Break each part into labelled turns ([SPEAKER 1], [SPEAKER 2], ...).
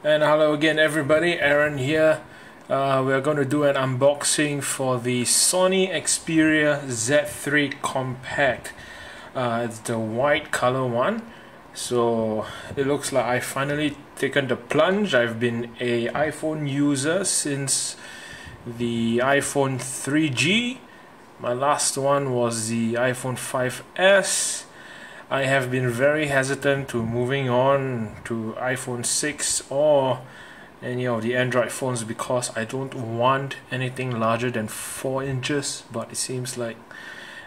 [SPEAKER 1] And hello again everybody, Aaron here. We are going to do an unboxing for the Sony Xperia Z3 Compact. It's the white color one. So it looks like I finally taken the plunge. I've been an iPhone user since the iPhone 3G. My last one was the iPhone 5S. I have been very hesitant to moving on to iPhone 6 or any of the Android phones because I don't want anything larger than 4 inches, but it seems like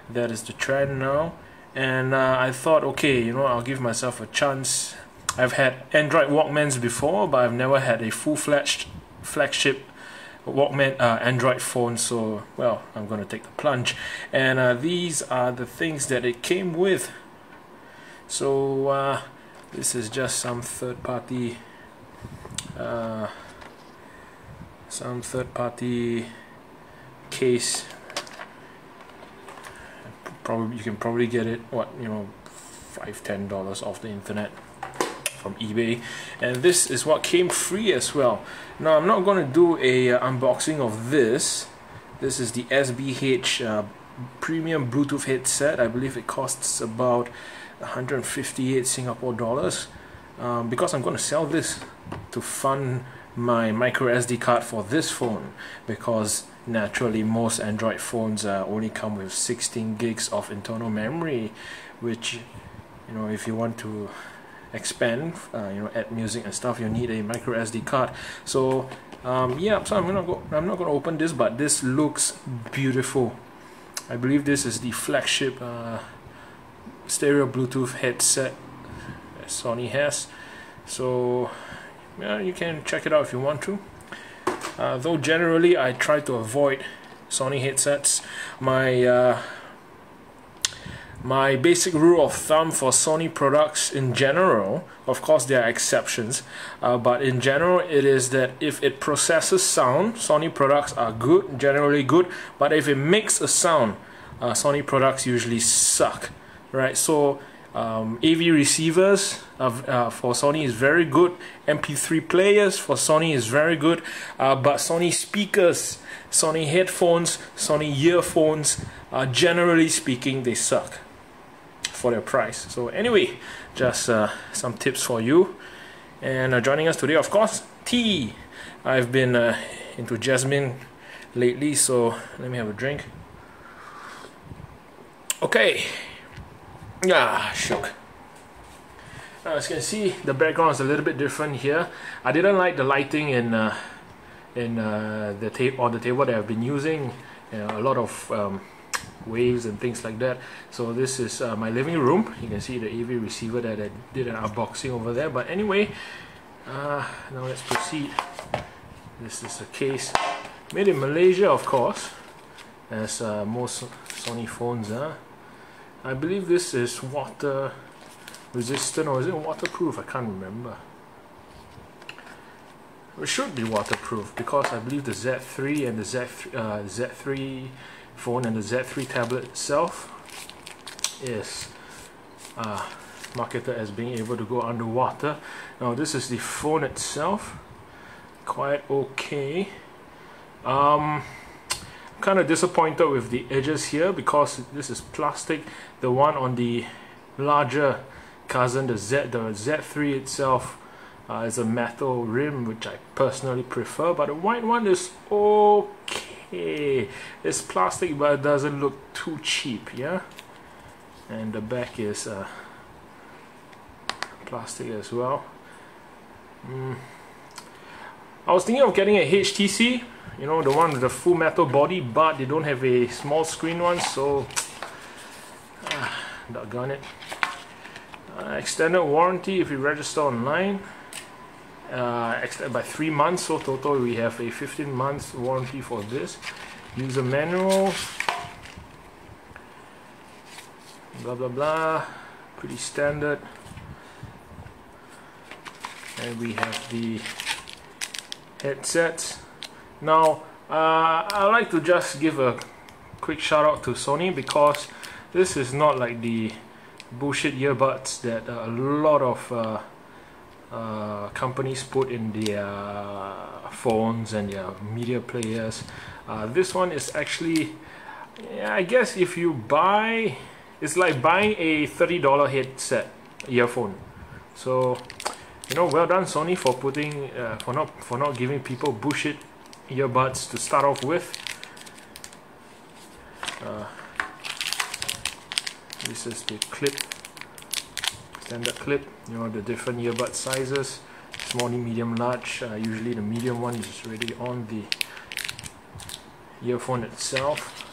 [SPEAKER 1] that is the trend now. And I thought, okay, I'll give myself a chance. I've had Android Walkmans before, but I've never had a full-fledged flagship Walkman Android phone, so well, I'm gonna take the plunge. And these are the things that it came with. So this is just some third-party case. Probably you can probably get it $5–10 off the internet from eBay, and this is what came free as well. Now I'm not going to do a unboxing of this. This is the SBH premium Bluetooth headset. I believe it costs about 158 Singapore dollars, because I'm going to sell this to fund my micro SD card for this phone, because naturally most Android phones only come with 16 gigs of internal memory, which if you want to expand, add music and stuff, you need a micro SD card. So yeah, so I'm not going to open this, but this looks beautiful. I believe this is the flagship stereo Bluetooth headset that Sony has. So yeah, you can check it out if you want to. Though generally I try to avoid Sony headsets. My basic rule of thumb for Sony products in general, of course there are exceptions, but in general it is that if it processes sound, Sony products are good, generally good, but if it makes a sound, Sony products usually suck, right? So AV receivers for Sony is very good. MP3 players for Sony is very good, but Sony speakers, Sony headphones, Sony earphones, generally speaking, they suck for their price. So anyway, just some tips for you. And joining us today, of course, tea. I've been into jasmine lately, so let me have a drink. Okay. Shook. As you can see, the background is a little bit different here. I didn't like the lighting in the table that I've been using. A lot of waves and things like that. So this is my living room. You can see the AV receiver that I did an unboxing over there. But anyway, now let's proceed. This is a case made in Malaysia, of course, as most Sony phones are. I believe this is water resistant, or is it waterproof? I can't remember. It should be waterproof because I believe the Z3 and the Z3 phone and the Z3 tablet itself is marketed as being able to go underwater. Now this is the phone itself, quite okay. Kind of disappointed with the edges here because this is plastic. The one on the larger cousin, the Z3 itself, is a metal rim, which I personally prefer, but the white one is okay. It's plastic, but it doesn't look too cheap, yeah. And the back is plastic as well. I was thinking of getting a HTC, the one with the full metal body, but they don't have a small screen one, so doggone it. Extended warranty if you register online, extended by 3 months, so total we have a 15-month warranty for this. User manual, blah blah blah, pretty standard. And we have the headsets. Now I like to just give a quick shout out to Sony, because this is not like the bullshit earbuds that a lot of companies put in their phones and their media players. This one is actually, yeah, I guess if you buy, it's like buying a $30 headset earphone. So, you know, well done Sony for putting for not giving people bullshit earbuds to start off with. This is the clip, standard clip. You know, the different earbud sizes: small, medium, large. Usually the medium one is already on the earphone itself.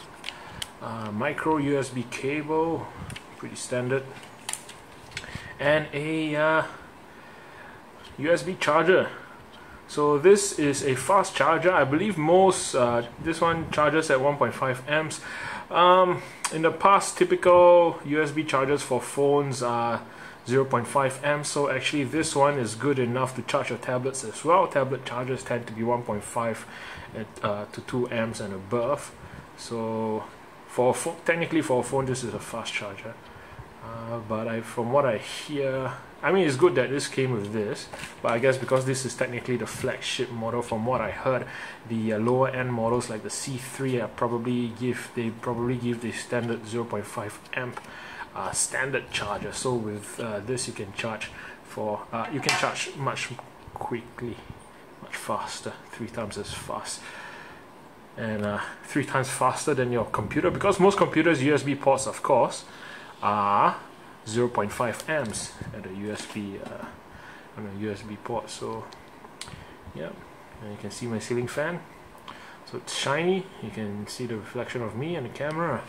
[SPEAKER 1] Micro USB cable, pretty standard, and a USB charger. So this is a fast charger. I believe most this one charges at 1.5 amps. In the past, typical USB chargers for phones are 0.5 amps, so actually this one is good enough to charge your tablets as well. Tablet chargers tend to be 1.5 to 2 amps and above. So for technically for a phone, this is a fast charger. But from what I hear, I mean, it's good that this came with this, but I guess because this is technically the flagship model, from what I heard, the lower end models like the C3 probably give the standard 0.5 amp standard charger. So with this, you can charge for much quickly, much faster, 3 times as fast, and 3 times faster than your computer, because most computers' USB ports, of course, are 0.5 amps at a USB on a USB port. So yeah, and you can see my ceiling fan, so it's shiny. You can see the reflection of me and the camera.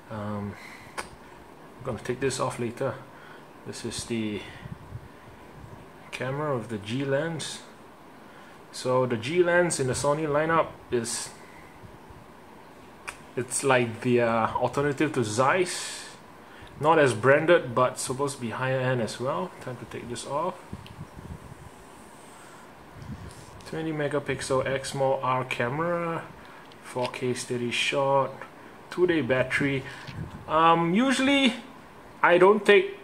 [SPEAKER 1] I'm gonna take this off later. This is the camera of the G lens. So the G lens in the Sony lineup is, it's like the alternative to Zeiss. Not as branded, but supposed to be higher end as well. Time to take this off. 20 megapixel X-Mode R camera, 4K steady shot, 2-day battery. Usually I don't take,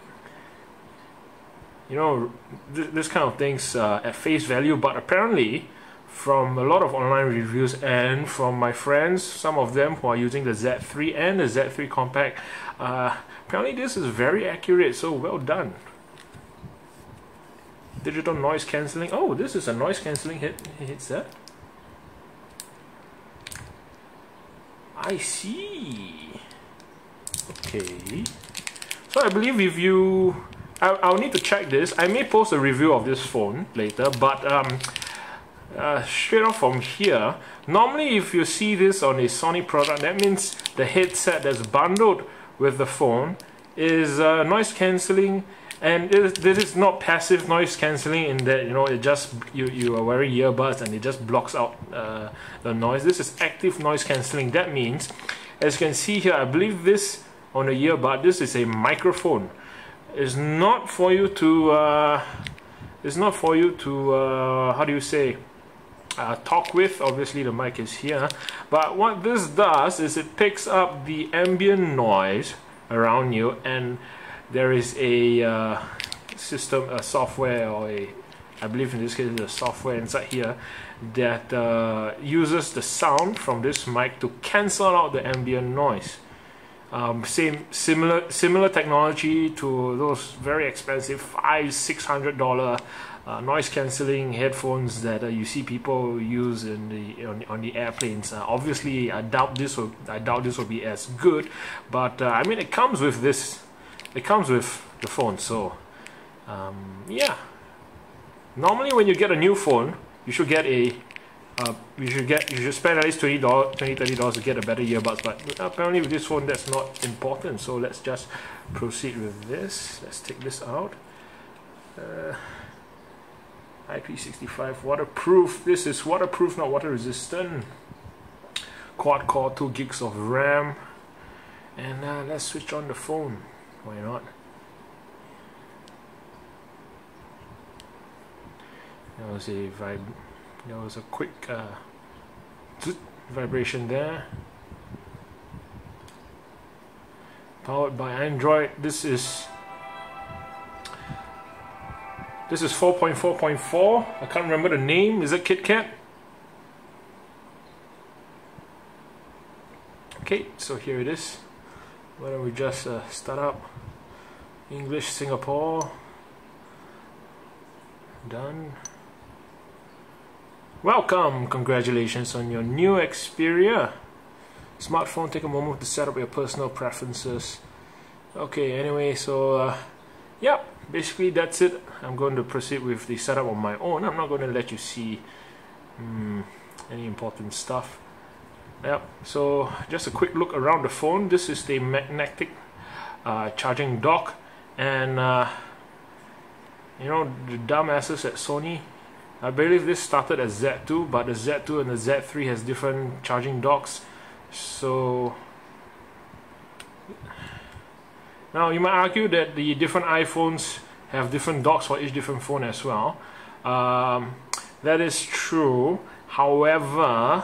[SPEAKER 1] you know, this kind of things at face value, but apparently from a lot of online reviews and from my friends, some of them who are using the Z3 and the Z3 Compact, apparently this is very accurate, so well done. Digital noise cancelling. Oh, this is a noise cancelling headset. I see. Okay. So I believe if you, I'll need to check this. I may post a review of this phone later, but straight off from here, normally if you see this on a Sony product, that means the headset that's bundled with the phone is noise cancelling, and this is not passive noise cancelling in that, you know, it just you are wearing earbuds and it just blocks out the noise. This is active noise cancelling. That means, as you can see here, I believe this on the earbud, this is a microphone. It's not for you to how do you say, talk with. Obviously the mic is here, but what this does is it picks up the ambient noise around you, and there is a system, a software, or I believe in this case the software inside here that uses the sound from this mic to cancel out the ambient noise. Similar technology to those very expensive $500–600 noise cancelling headphones that you see people use on the airplanes. Obviously, I doubt this will be as good, but I mean, it comes with this. It comes with the phone, so yeah. Normally, when you get a new phone, you should get a you should spend at least $30 to get a better earbuds, but apparently with this phone that's not important. So let's just proceed with this. Let's take this out. IP65 waterproof. This is waterproof, not water resistant. Quad core, 2 gigs of RAM, and let's switch on the phone. Why not? There was a quick vibration there. Powered by Android. This is This is 4.4.4. I can't remember the name. Is it KitKat? Okay, so here it is. Why don't we just start up? English Singapore. Done. Welcome! Congratulations on your new Xperia smartphone. Take a moment to set up your personal preferences. Okay, anyway, so yeah, basically that's it. I'm going to proceed with the setup on my own. I'm not going to let you see any important stuff. Yep, so just a quick look around the phone. This is the magnetic charging dock, and you know, the dumbasses at Sony, I believe this started as Z2, but the Z2 and the Z3 has different charging docks. So now you might argue that the different iPhones have different docks for each different phone as well. That is true. However,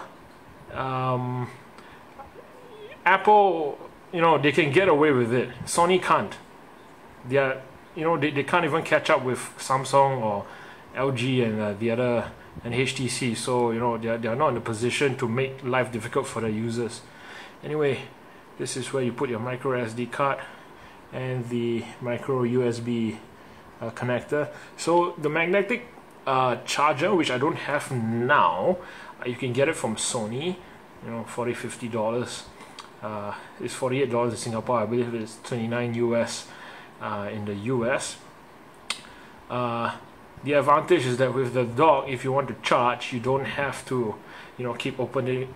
[SPEAKER 1] Apple, you know, they can get away with it. Sony can't. They are, you know, they can't even catch up with Samsung or LG and the other, and HTC. So you know, they are not in a position to make life difficult for the users. Anyway, this is where you put your micro SD card and the micro USB connector. So the magnetic charger, which I don't have now, you can get it from Sony. You know, $40–50. It's $48 in Singapore. I believe it's 29 US in the US. The advantage is that with the dock, if you want to charge, you don't have to, you know, keep opening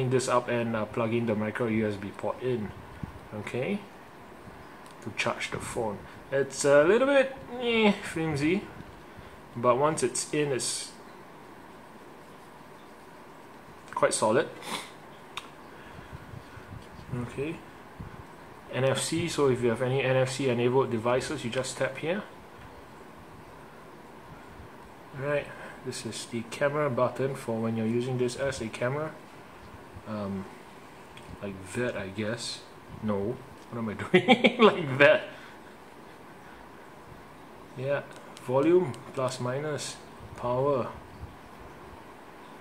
[SPEAKER 1] this up and plugging the micro USB port in, okay, to charge the phone. It's a little bit flimsy, but once it's in, it's quite solid. Okay, NFC, so if you have any NFC enabled devices, you just tap here. Alright, this is the camera button for when you're using this as a camera. Like that, I guess. No, what am I doing? Like that. Yeah, volume, plus minus, power,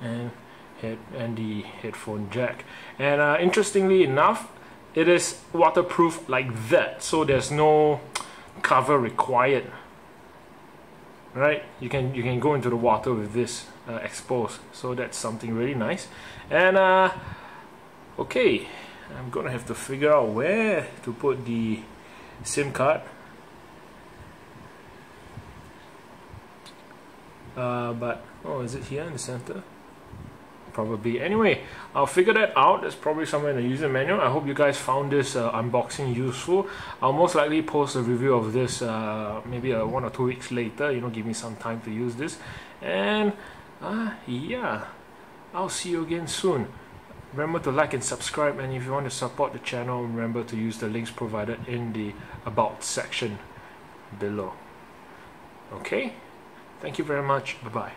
[SPEAKER 1] and the headphone jack. And interestingly enough, it is waterproof like that, so there's no cover required. Right, you can go into the water with this exposed, so that's something really nice. And okay, I'm gonna have to figure out where to put the SIM card. But oh, is it here in the center? Probably. Anyway, I'll figure that out. It's probably somewhere in the user manual. I hope you guys found this unboxing useful. I'll most likely post a review of this maybe 1 or 2 weeks later. You know, give me some time to use this. And yeah, I'll see you again soon. Remember to like and subscribe, and if you want to support the channel, remember to use the links provided in the About section below. Okay? Thank you very much. Bye-bye.